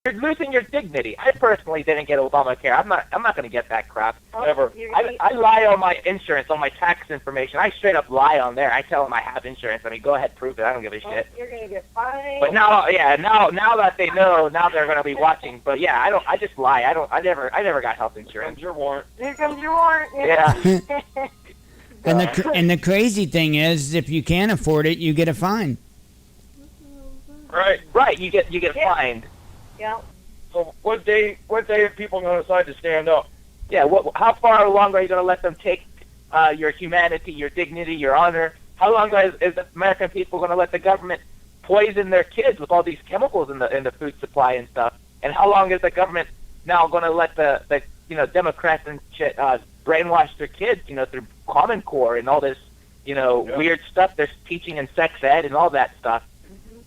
You're losing your dignity. I personally didn't get Obamacare. I'm not going to get that crap. Never. I lie on my insurance, on my tax information. I straight up lie on there. I tell them I have insurance. I mean, go ahead, prove it. I don't give a shit. You're going to get fined. But now that they know, now they're going to be watching. But yeah, I just lie. I never got health insurance. Here comes your warrant. Here comes your warrant. Yeah. And the crazy thing is, if you can't afford it, you get a fine. Right. You get fined. Yeah. So what day are people going to decide to stand up? Yeah. How far along are you going to let them take your humanity, your dignity, your honor? How long is the American people going to let the government poison their kids with all these chemicals in the food supply and stuff? And how long is the government now going to let the Democrats and shit brainwash their kids, through Common Core and all this, weird stuff they're teaching in sex ed and all that stuff?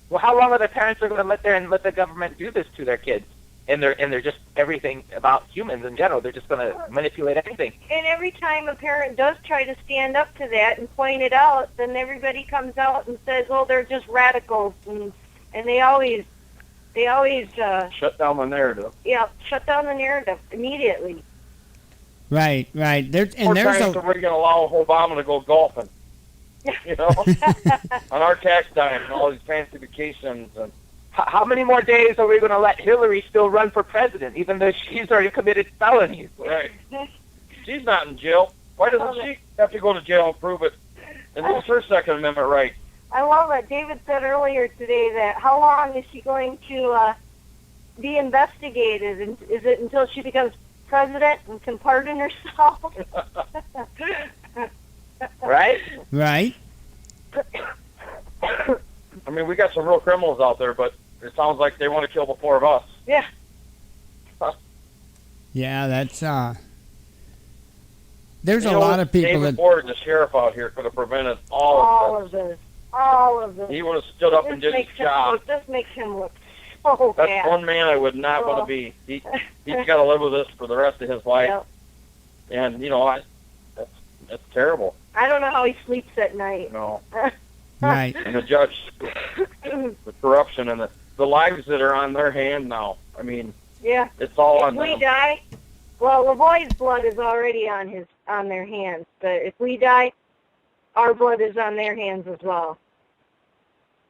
Well, how long are the parents going to let the government do this to their kids? And they're just everything about humans in general. They're just going to manipulate everything. And every time a parent does try to stand up to that and point it out, then everybody comes out and says, "Oh, they're just radicals," and they always shut down the narrative. Yeah, shut down the narrative immediately. Right. There's we're going to allow Obama to go golfing. On our tax dime and all these fancy vacations. And how many more days are we going to let Hillary still run for president, even though she's already committed felonies? Right. She's not in jail. Why doesn't she have to go to jail and prove it? And lose her Second Amendment right? I love that David said earlier today that how long is she going to be investigated? And is it until she becomes president and can pardon herself? Right? I mean, we got some real criminals out there, but it sounds like they want to kill the four of us. Yeah. Yeah, that's there's a lot of people David Ford, the sheriff out here, could have prevented all of this. All of this. He would have stood up and did his job. This makes him look so bad. That's one man I would not want to be. He's got to live with this for the rest of his life. Yep. And that's terrible. I don't know how he sleeps at night. No. right. And the judge, the corruption and the lives that are on their hand now. I mean, yeah, it's all on them. If we them. die, well, LaVoy's blood is already on their hands. But if we die, our blood is on their hands as well.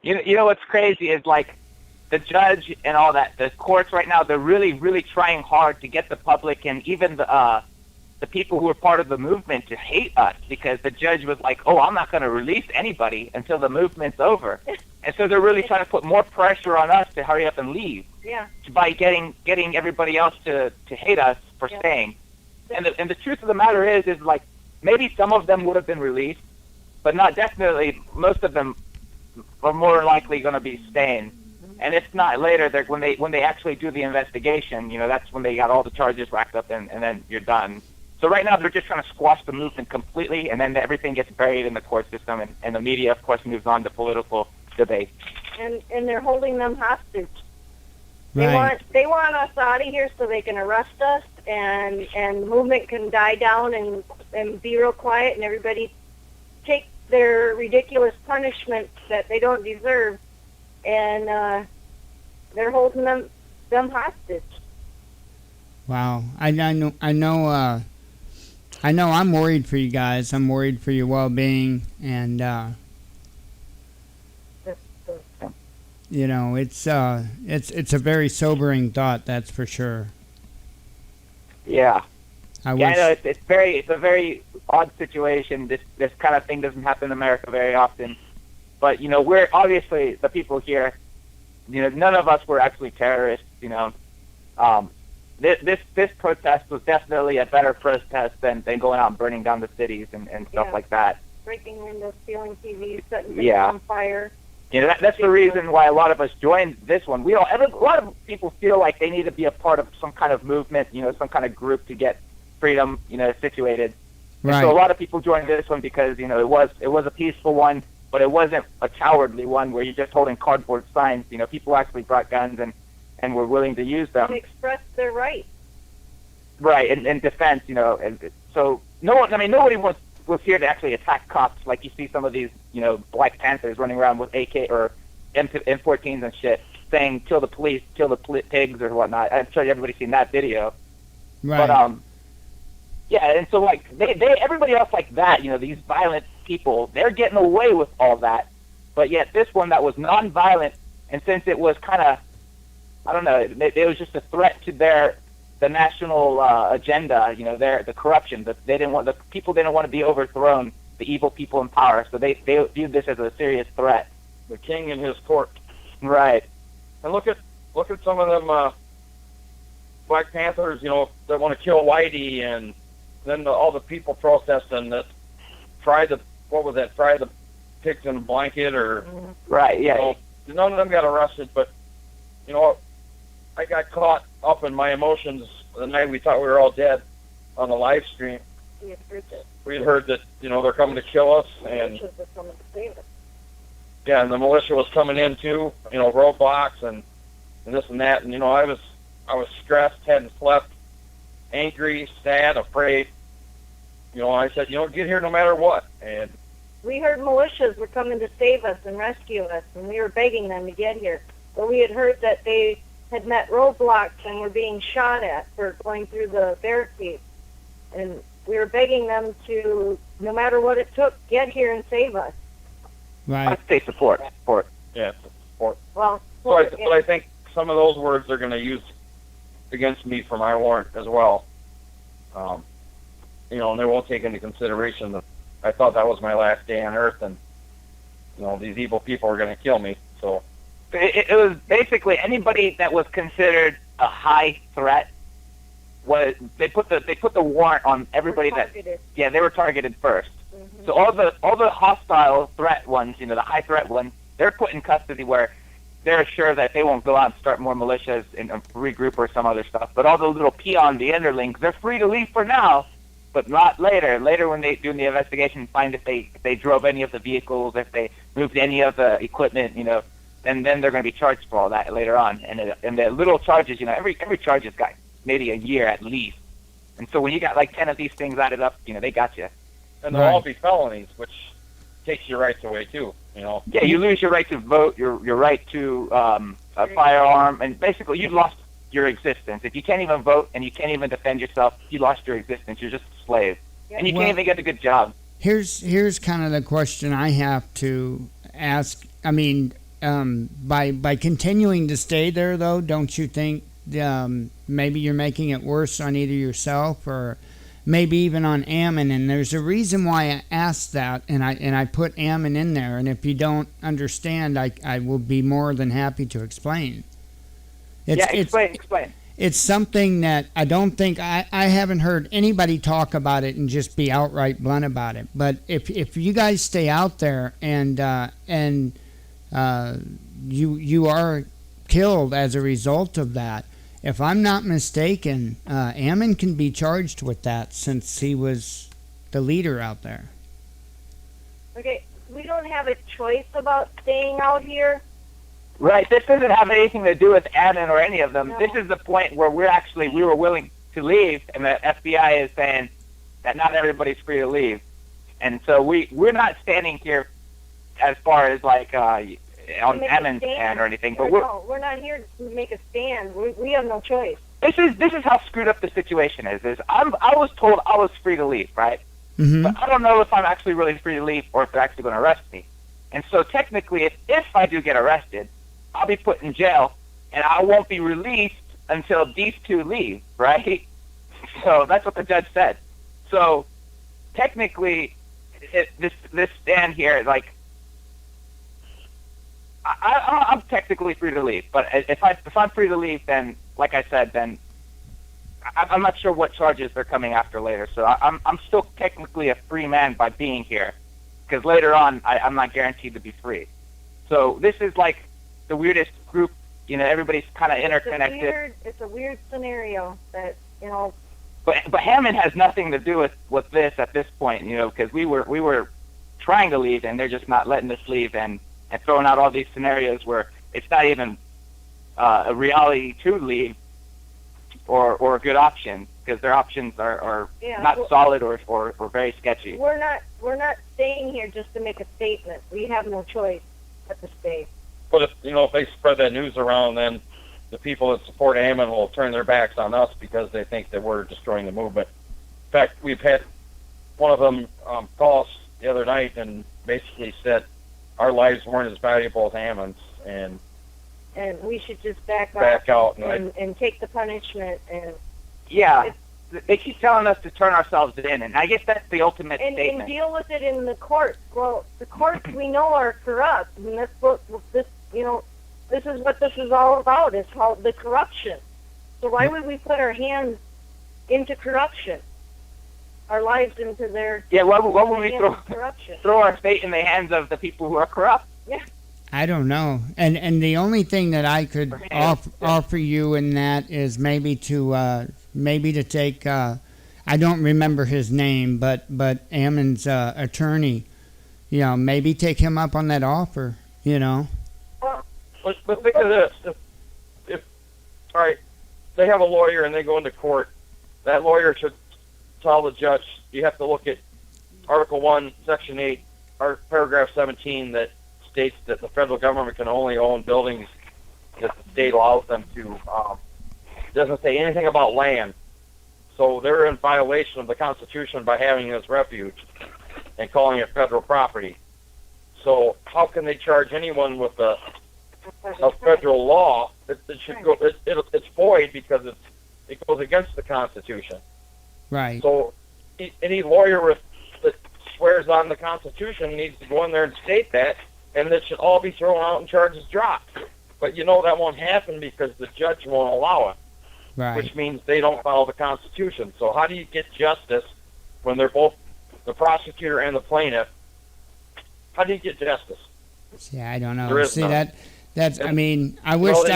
You know what's crazy is like the judge and all that. The courts right now, they're really, really trying hard to get the public and even the people who are part of the movement to hate us, because the judge was like, "Oh, I'm not going to release anybody until the movement's over," and so they're really trying to put more pressure on us to hurry up and leave. Yeah. By getting everybody else to hate us for staying. And the truth of the matter is like maybe some of them would have been released, but not definitely. Most of them are more likely going to be staying. And if not later, when they actually do the investigation, that's when they got all the charges racked up, and then you're done. So right now they're just trying to squash the movement completely, and then everything gets buried in the court system, and the media, of course, moves on to political debate. And they're holding them hostage. Right. They want us out of here so they can arrest us, and the movement can die down and be real quiet, and everybody take their ridiculous punishment that they don't deserve, and they're holding them hostage. Wow. I know I'm worried for you guys. I'm worried for your well-being, and it's a very sobering thought, that's for sure. Yeah. I know it's a very odd situation. This kind of thing doesn't happen in America very often. But we're obviously the people here. None of us were actually terrorists. This protest was definitely a better protest than going out and burning down the cities and stuff like that. Breaking windows, stealing TVs, setting things on fire. That's the reason why a lot of us joined this one. A lot of people feel like they need to be a part of some kind of movement, some kind of group to get freedom, situated. Right. And so a lot of people joined this one because it was a peaceful one, but it wasn't a cowardly one where you're just holding cardboard signs. People actually brought guns and were willing to use them. To express their rights. Right, in defense, and so nobody was here to actually attack cops like you see some of these, Black Panthers running around with AK or M14s and shit. saying "kill the police, kill the pigs" or whatnot. I'm sure everybody's seen that video. Right. But yeah, and so like they everybody else like that, these violent people, they're getting away with all that. But yet this one that was non-violent, and since it was kind of, I don't know, it was just a threat to the national agenda, the corruption. The people didn't want to be overthrown, the evil people in power, so they viewed this as a serious threat. The king and his court. Right. And look at some of them Black Panthers, that want to kill Whitey, and then all the people protesting that fry the pigs in a blanket, or right, yeah. None of them got arrested, but I got caught up in my emotions the night we thought we were all dead on the live stream. We had heard that they're coming to kill us, and yeah, and the militia was coming in too, roadblocks and this and that, and I was stressed, hadn't slept, angry, sad, afraid. I said, get here no matter what. And we heard militias were coming to save us and rescue us, and we were begging them to get here. But we had heard that they had met roadblocks and were being shot at for going through the barricades. And we were begging them to, no matter what it took, get here and save us. Right. I'd say support. Yeah, support. Well, but I think some of those words they're going to use against me for my warrant as well. And they won't take into consideration that I thought that was my last day on Earth, and these evil people are going to kill me. So it was basically anybody that was considered a high threat. They put the warrant on everybody they were targeted first. Mm-hmm. So all the hostile threat ones, the high threat ones, they're put in custody where they're sure that they won't go out and start more militias and regroup or some other stuff. But all the little peons, the underlings, they're free to leave for now, but not later. Later, when they do the investigation, find if they drove any of the vehicles, if they moved any of the equipment, then they're going to be charged for all that later on. And the little charges, every charge has got maybe a year at least. And so when you got like 10 of these things added up, they got you. And they'll all be felonies, which takes your rights away too. Yeah, you lose your right to vote, your right to a firearm, and basically you've lost your existence. If you can't even vote and you can't even defend yourself, you lost your existence. You're just a slave, and you can't even get a good job. Here's kind of the question I have to ask. I mean, by continuing to stay there, though, don't you think maybe you're making it worse on either yourself or maybe even on Ammon? And there's a reason why I asked that, and I put Ammon in there. And if you don't understand, I will be more than happy to explain. Explain. It's something that I don't think I haven't heard anybody talk about it and just be outright blunt about it. But if you guys stay out there and you are killed as a result of that, if I'm not mistaken, Ammon can be charged with that since he was the leader out there. Okay, we don't have a choice about staying out here. Right. This doesn't have anything to do with Ammon or any of them. No. This is the point where we were willing to leave, and the FBI is saying that not everybody's free to leave. And so we're not standing here as far as like on Ammon's stand or anything, but we're not here to make a stand. We have no choice. This is how screwed up the situation is. I was told I was free to leave, right? Mm-hmm. But I don't know if I'm actually really free to leave or if they're actually going to arrest me. And so technically, if I do get arrested, I'll be put in jail, and I won't be released until these two leave, right? So that's what the judge said. So technically, this stand here, like, I'm technically free to leave. But if I'm free to leave, then, like I said, then I'm not sure what charges they're coming after later. So I'm still technically a free man by being here, because later on I'm not guaranteed to be free. So this is like the weirdest group, everybody's kind of interconnected. It's a weird scenario that, But Hammond has nothing to do with this at this point, because we were trying to leave and they're just not letting us leave and throwing out all these scenarios where it's not even a reality to leave or a good option, because their options are not solid or very sketchy. We're not staying here just to make a statement. We have no choice but to stay. But if they spread that news around, then the people that support Ammon will turn their backs on us because they think that we're destroying the movement. In fact, we've had one of them call us the other night and basically said our lives weren't as valuable as Ammon's, and we should just back out and take the punishment. And yeah, they keep telling us to turn ourselves in, and I guess that's the ultimate statement. And deal with it in the courts. Well, the courts we know are corrupt, and that's what this is what this is all about. It's called the corruption. So why would we put our hands into corruption? Our lives into their why would we corruption? Throw our fate in the hands of the people who are corrupt? Yeah. I don't know. And the only thing that I could offer you in that is maybe to take I don't remember his name, but Ammon's attorney, maybe take him up on that offer, But think of this: if all right, they have a lawyer and they go into court, that lawyer should tell the judge, you have to look at Article 1, Section 8, or Paragraph 17 that states that the federal government can only own buildings that the state allows them to. It doesn't say anything about land. So they're in violation of the Constitution by having this refuge and calling it federal property. So how can they charge anyone with a federal law? It should go. It's void because it goes against the Constitution. Right. So any lawyer that swears on the Constitution needs to go in there and state that, and it should all be thrown out and charges dropped. But that won't happen because the judge won't allow it. Right. Which means they don't follow the Constitution. So how do you get justice when they're both the prosecutor and the plaintiff? How do you get justice? See, I don't know. There is See none. that's. I mean, I wished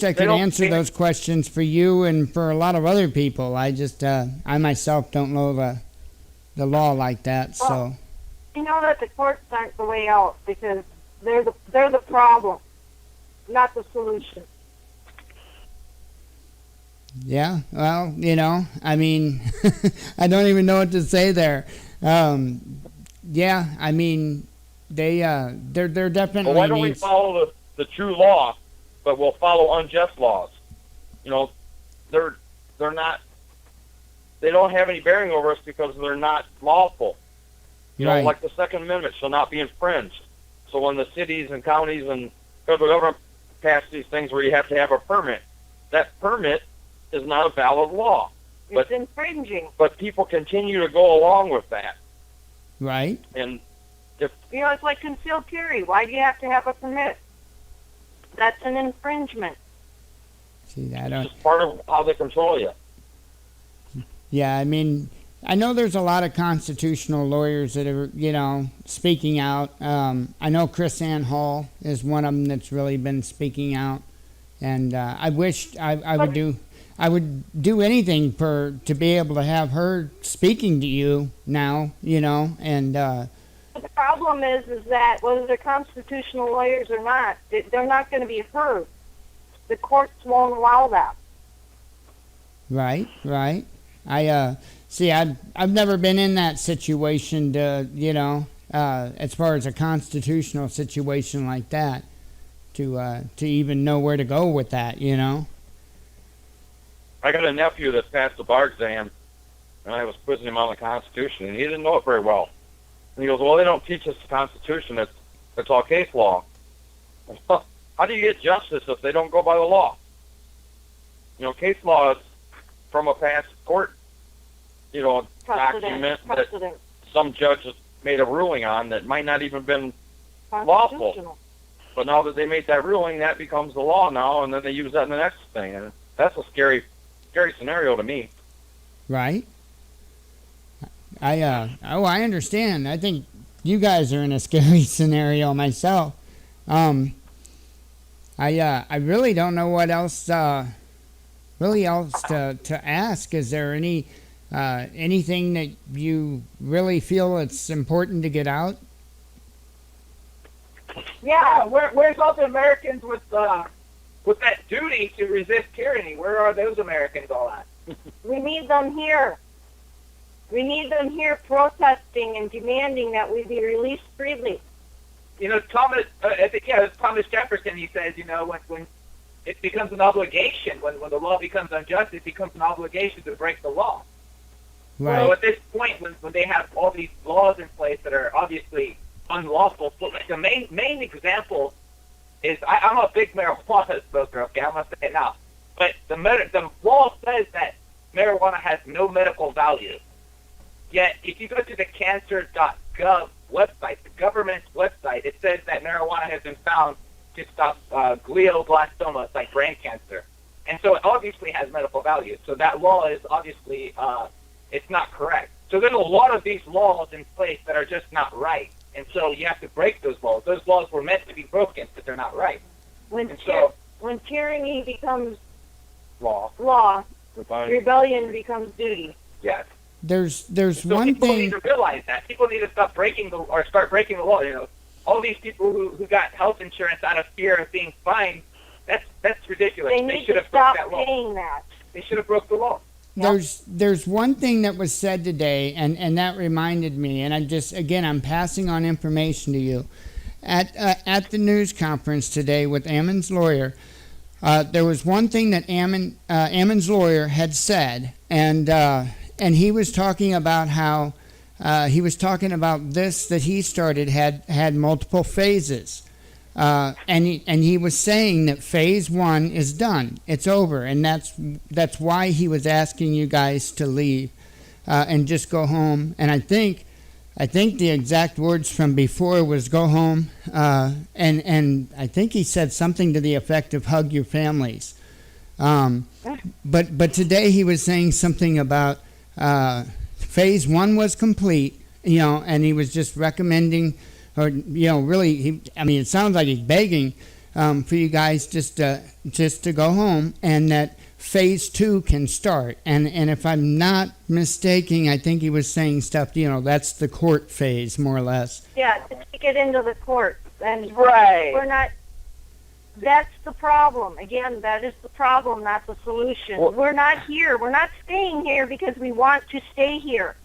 I could answer those questions for you and for a lot of other people. I just, I myself don't know the law like that. So. You know that the courts aren't the way out because they're the problem, not the solution. Yeah, well, I mean, I don't even know what to say there. Yeah, I mean, they're definitely. Well, why don't we follow the true law, but we'll follow unjust laws? They're not. They don't have any bearing over us because they're not lawful. Right. Like the Second Amendment shall not be infringed. So when the cities and counties and federal government pass these things where you have to have a permit, that permit is not a valid law. It's infringing. But people continue to go along with that. Right. And if it's like concealed carry. Why do you have to have a permit? That's an infringement. See, it's just part of how they control you. Yeah, I mean, I know there's a lot of constitutional lawyers that are, speaking out. I know Chris Ann Hall is one of them that's really been speaking out, and I wish I would do anything to be able to have her speaking to you now, and. The problem is that whether they're constitutional lawyers or not, they're not going to be heard. The courts won't allow that. Right. See, I've never been in that situation to, as far as a constitutional situation like that, to even know where to go with that, I got a nephew that passed the bar exam, and I was quizzing him on the Constitution, and he didn't know it very well. And he goes, well, they don't teach us the Constitution. It's all case law. How do you get justice if they don't go by the law? Case law is from a past court, document that some judge has made a ruling on that might not even been lawful. But now that they made that ruling, that becomes the law now, and then they use that in the next thing. And that's a scary scenario to me. Right. I understand. I think you guys are in a scary scenario myself. I really don't know what else to ask. Is there anything that you really feel it's important to get out? Yeah, where's all the Americans with that duty to resist tyranny? Where are those Americans all at? We need them here. We need them here protesting and demanding that we be released freely. Thomas, I think, yeah, it's Thomas Jefferson. He says, when it becomes an obligation, when the law becomes unjust, it becomes an obligation to break the law. Right. So at this point, when they have all these laws in place that are obviously unlawful, so the main example is I'm a big marijuana smoker. Okay, I'm gonna say it now, but the law says that marijuana has no medical value. Yet, if you go to the cancer.gov website, the government's website, it says that marijuana has been found to stop glioblastoma, it's like brain cancer, and so it obviously has medical value. So that law is obviously it's not correct. So there's a lot of these laws in place that are just not right. And so you have to break those laws. Those laws were meant to be broken, but they're not right. When tyranny becomes Law. Rebellion becomes duty. Yes. There's So one people thing. need to realize that. People need to start breaking the law. All these people who got health insurance out of fear of being fined, that's ridiculous. They need should to have broke stop that law. paying that. They should have broke the law. There's one thing that was said today, and that reminded me, and I'm passing on information to you. At the news conference today with Ammon's lawyer, there was one thing that Ammon's lawyer had said, and he was talking about how this that he started had multiple phases. And he was saying that phase 1 is done. It's over, and that's why he was asking you guys to leave and just go home. And I think the exact words from before was go home, and I think he said something to the effect of hug your families. But today he was saying something about phase 1 was complete, and he was just recommending. Or really, it sounds like he's begging for you guys just to go home, and that phase 2 can start. And if I'm not mistaken, I think he was saying stuff. That's the court phase, more or less. Yeah, to take it into the court. And Right. we're not. That's the problem. Again, that is the problem, not the solution. Well- We're not here. We're not staying here because we want to stay here.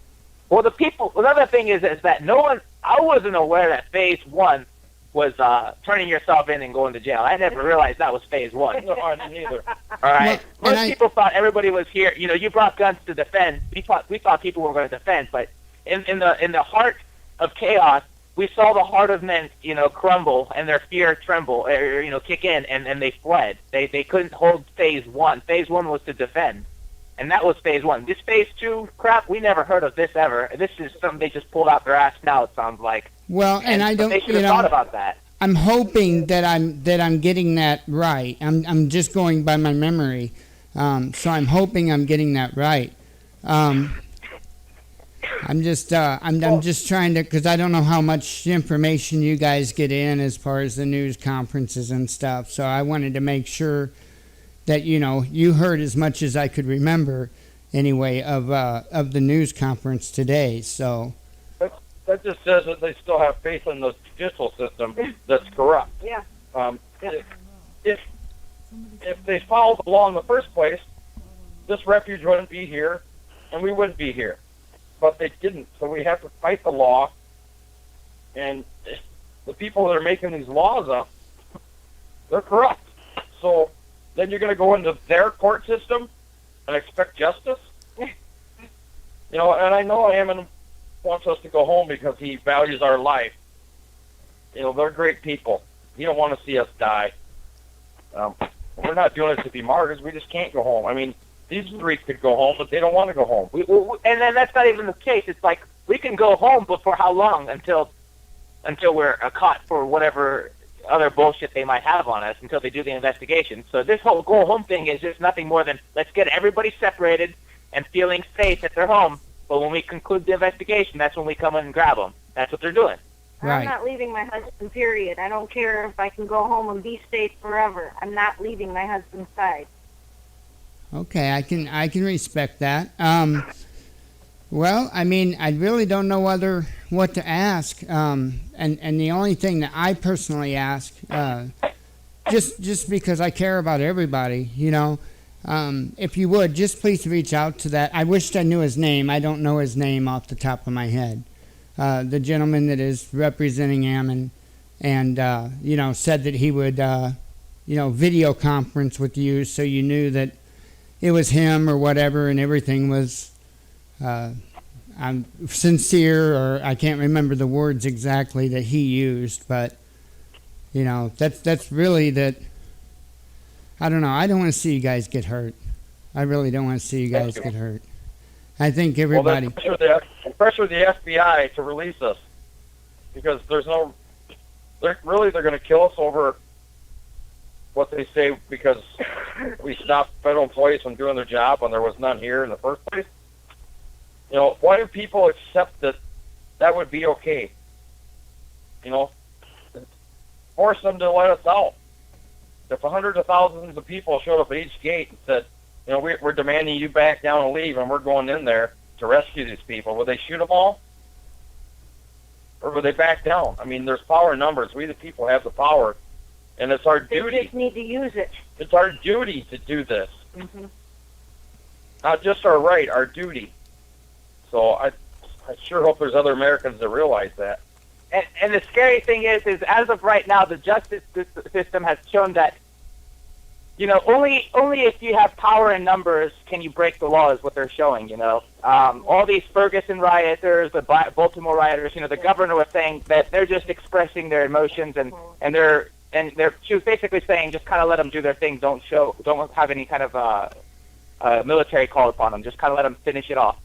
Well, another thing is that I wasn't aware that phase 1 was turning yourself in and going to jail. I never realized that was phase 1. No, I didn't either. All right. Well, Most people thought everybody was here. You brought guns to defend. We thought people were going to defend, but in the heart of chaos, we saw the heart of men, crumble and their fear tremble, kick in, and they fled. They couldn't hold phase 1. Phase 1 was to defend. And that was phase 1. This phase 2 crap, we never heard of this ever. This is something they just pulled out their ass now, it sounds like. Well, and I don't. They should have thought about that. I'm hoping that I'm getting that right. I'm just going by my memory, so I'm hoping I'm getting that right. I'm just trying to, because I don't know how much information you guys get in as far as the news conferences and stuff. So I wanted to make sure that you heard as much as I could remember, anyway, of the news conference today. So That just says that they still have faith in the judicial system that's corrupt. Yeah. If they followed the law in the first place, this refuge wouldn't be here, and we wouldn't be here. But they didn't, so we have to fight the law. And the people that are making these laws up, they're corrupt. So then you're going to go into their court system and expect justice? And I know Ammon wants us to go home because he values our life. They're great people. He don't want to see us die. We're not doing it to be martyrs. We just can't go home. These 3 could go home, but they don't want to go home. And then that's not even the case. It's like we can go home, but for how long? Until we're caught for whatever other bullshit they might have on us, until they do the investigation. So this whole go home thing is just nothing more than let's get everybody separated and feeling safe at their home. But when we conclude the investigation, that's when we come in and grab them. That's what they're doing. Right. I'm not leaving my husband, period. I don't care if I can go home and be safe forever. I'm not leaving my husband's side. Okay, I can respect that. Well, I really don't know what to ask. And the only thing that I personally ask, just because I care about everybody, if you would, just please reach out to that. I wished I knew his name. I don't know his name off the top of my head. The gentleman that is representing Ammon, and said that he would video conference with you so you knew that it was him or whatever, and everything was I'm sincere, or I can't remember the words exactly that he used, but that's really that. I don't know. I don't want to see you guys get hurt. I really don't want to see you guys get hurt. I think everybody. Well, pressure the FBI to release us, because they're going to kill us over what they say, because we stopped federal employees from doing their job when there was none here in the first place. Why do people accept that would be okay? Force them to let us out. If hundreds of thousands of people showed up at each gate and said, we're demanding you back down and leave, and we're going in there to rescue these people, would they shoot them all? Or would they back down? I mean, there's power in numbers. We the people have the power, and it's our duty. They just need to use it. It's our duty to do this. Mm-hmm. Not just our right, our duty. So I sure hope there's other Americans that realize that. And the scary thing is as of right now, the justice system has shown that, only if you have power in numbers can you break the law, is what they're showing. All these Ferguson rioters, the Baltimore rioters, the governor was saying that they're just expressing their emotions, and she was basically saying just kind of let them do their thing, don't have any kind of military call upon them, just kind of let them finish it off.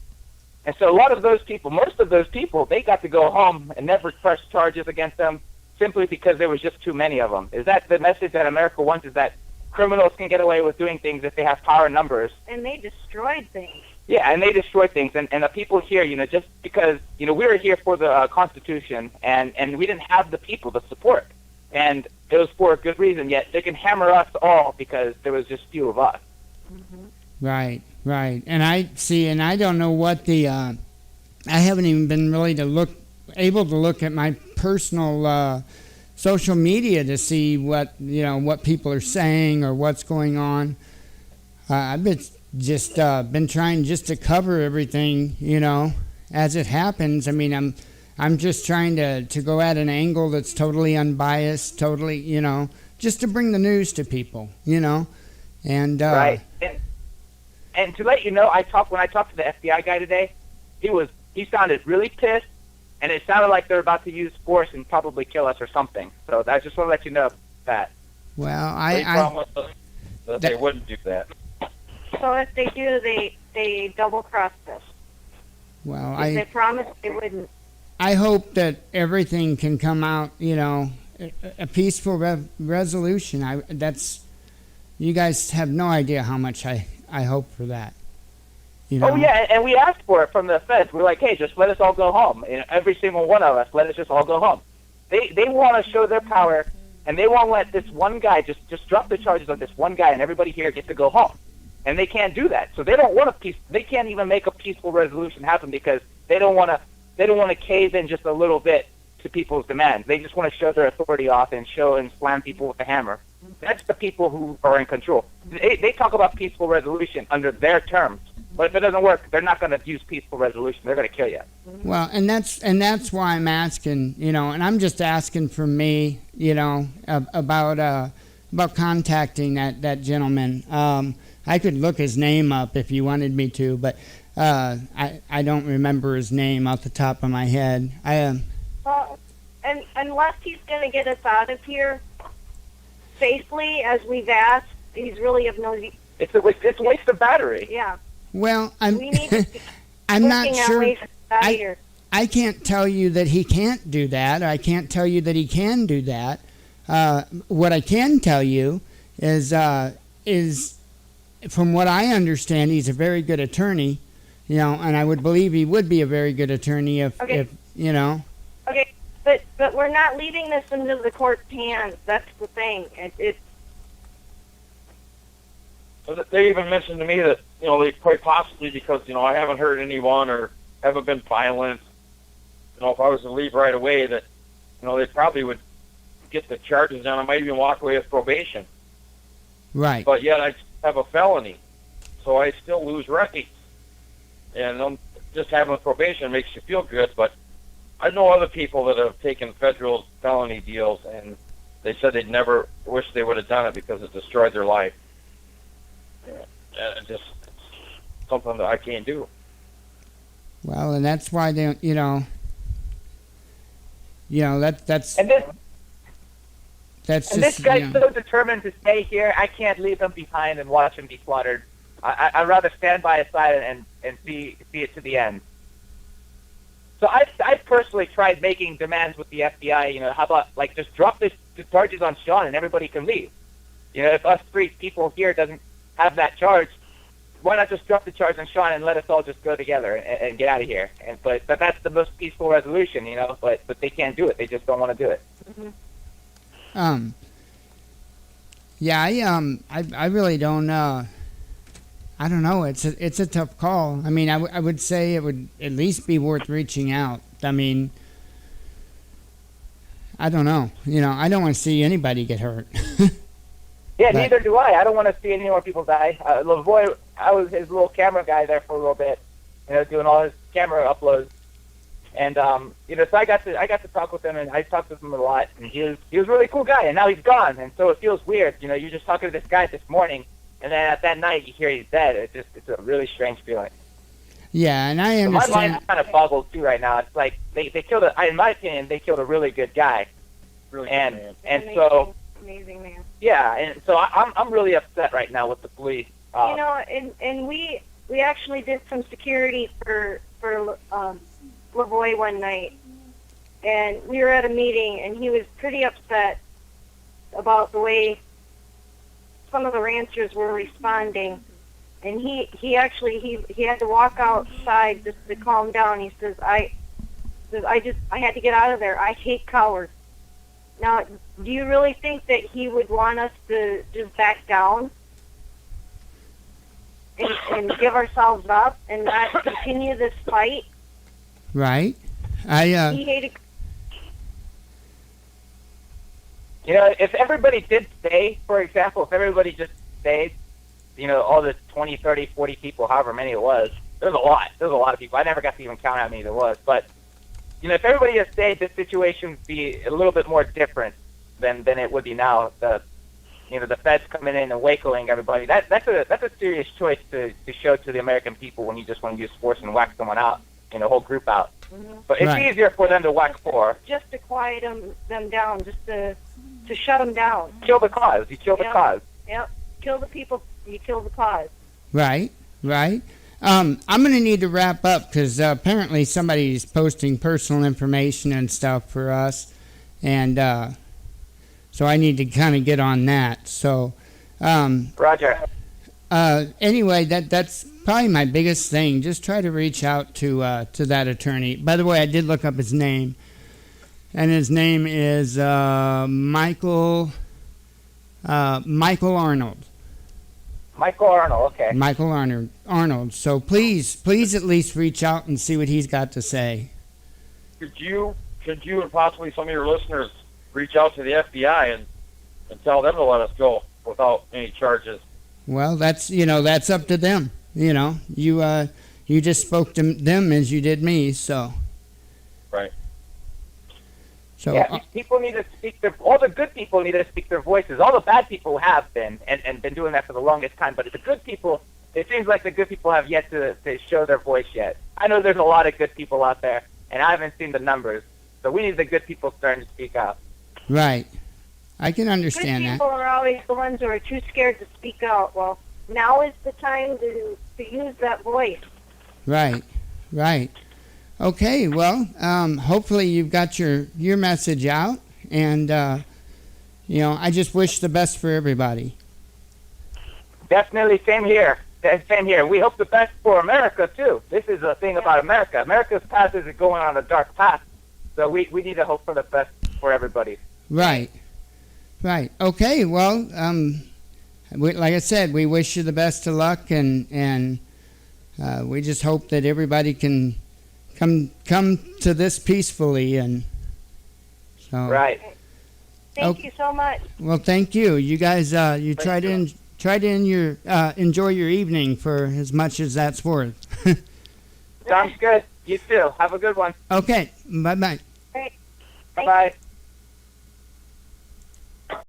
And so a lot of those people, most of those people, they got to go home and never press charges against them simply because there was just too many of them. Is that the message that America wants, is that criminals can get away with doing things if they have power in numbers? And they destroyed things. Yeah, and they destroyed things. And the people here, just because, we were here for the Constitution, and we didn't have the people to support. And it was for a good reason, yet they can hammer us all because there was just few of us. Mm-hmm. Right. And I don't know what I haven't even been really able to look at my personal social media to see what people are saying or what's going on. I've been trying just to cover everything, as it happens. I mean, I'm just trying to go at an angle that's totally unbiased, totally, just to bring the news to people, and right. And to let you know, when I talked to the FBI guy today, he sounded really pissed, and it sounded like they're about to use force and probably kill us or something. So I just want to let you know that. Well, they promised us that they wouldn't do that. So if they do, they double-crossed us. Well, they promised they wouldn't. I hope that everything can come out, a peaceful resolution. You guys have no idea how much I hope for that. Oh, yeah, and we asked for it from the feds. We're like, hey, just let us all go home. Every single one of us, let us just all go home. They want to show their power, and they won't let this one guy just drop the charges on this one guy, and everybody here gets to go home. And they can't do that. So they don't want they can't even make a peaceful resolution happen because they don't want to cave in just a little bit to people's demands. They just want to show their authority off and slam people with a hammer. That's the people who are in control. They talk about peaceful resolution under their terms, but if it doesn't work, they're not going to use peaceful resolution. They're going to kill you. Well, and that's why I'm asking, and I'm just asking for me, about contacting that gentleman. I could look his name up if you wanted me to, but I don't remember his name off the top of my head. And unless he's going to get us out of here safely, as we've asked, he's really of no use. It's a waste of battery. Yeah. Well, we need to I'm not sure. I can't tell you that he can't do that. I can't tell you that he can do that. What I can tell you is from what I understand, he's a very good attorney, and I would believe he would be a very good attorney if Okay, but we're not leaving this into the court's hands. That's the thing. They even mentioned to me that, they quite possibly, because, I haven't hurt anyone or haven't been violent, if I was to leave right away, that, they probably would get the charges down. I might even walk away with probation. Right. But yet I have a felony, so I still lose rights. And just having probation makes you feel good, but I know other people that have taken federal felony deals, and they said they'd never wish they would have done it because it destroyed their life. And just something that I can't do. Well, and that's why they, that's And this that's and just, this guy's so determined to stay here. I can't leave him behind and watch him be slaughtered. I'd rather stand by his side and see it to the end. So I've personally tried making demands with the FBI. How about just drop the charges on Sean and everybody can leave. If us three people here doesn't have that charge, why not just drop the charge on Sean and let us all just go together and get out of here? But that's the most peaceful resolution, But they can't do it. They just don't want to do it. Mm-hmm. Yeah, I really don't. I don't know. It's a tough call. I mean, I would say it would at least be worth reaching out. I mean, I don't know. I don't want to see anybody get hurt. Yeah, But- neither do I. I don't want to see any more people die. Lavoy, I was his little camera guy there for a little bit, doing all his camera uploads. And so I got to talk with him, and I talked with him a lot. And he was a really cool guy, and now he's gone. And so it feels weird. You're just talking to this guy this morning, and then at that night you hear he's dead. It's a really strange feeling. Yeah, and I So my understand. mind's kind of boggled too right now. It's like they killed in my opinion, they killed a really good guy. Really good And man. and so Amazing man. yeah, and so I'm really upset right now with the police. And we actually did some security for Lavoy one night, and we were at a meeting, and he was pretty upset about the way some of the ranchers were responding, and he actually had to walk outside just to calm down. He says, I had to get out of there. I hate cowards. Now, do you really think that he would want us to just back down and give ourselves up and not continue this fight? Right. He hated. If everybody did stay, for example, if everybody just stayed, all the 20, 30, 40 people, however many it was, there's a lot. There's a lot of people. I never got to even count how many there was. But, if everybody just stayed, this situation would be a little bit more different than it would be now. The feds coming in and wacoing everybody. That's a serious choice to show to the American people when you just want to use force and whack someone out, whole group out. Mm-hmm. But it's Right. easier for them to whack four. Just to quiet them down, just to shut them down. Kill the cause. You kill the Yeah. cause. Yep. Kill the people. You kill the cause. Right. I'm going to need to wrap up because apparently somebody's posting personal information and stuff for us, and so I need to kind of get on that. So, Roger. anyway, that's probably my biggest thing. Just try to reach out to that attorney. By the way, I did look up his name, and his name is Michael Arnold. Michael Arnold. Okay. Michael Arnold. So please at least reach out and see what he's got to say. Could you and possibly some of your listeners reach out to the FBI and tell them to let us go without any charges? Well, that's up to them. You just spoke to them as you did me. So. Right. So. Yeah, people need to speak all the good people need to speak their voices. All the bad people have been and been doing that for the longest time. But the good people, it seems like the good people have yet to show their voice yet. I know there's a lot of good people out there, and I haven't seen the numbers. So we need the good people starting to speak out. Right. I can Good understand people that. are always the ones who are too scared to speak out. Well, now is the time to use that voice. Right. Okay. Well, hopefully you've got your message out, and I just wish the best for everybody. Definitely, same here. Same here. We hope the best for America too. This is a thing about America. America's path is going on a dark path, so we need to hope for the best for everybody. Right. Okay. Well, like I said, we wish you the best of luck, and we just hope that everybody can come to this peacefully, and so. Right. Thank you so much. Well, thank you. You guys, you try to enjoy your evening for as much as that's worth. Sounds good. You too. Have a good one. Okay, bye bye. Great. Bye bye.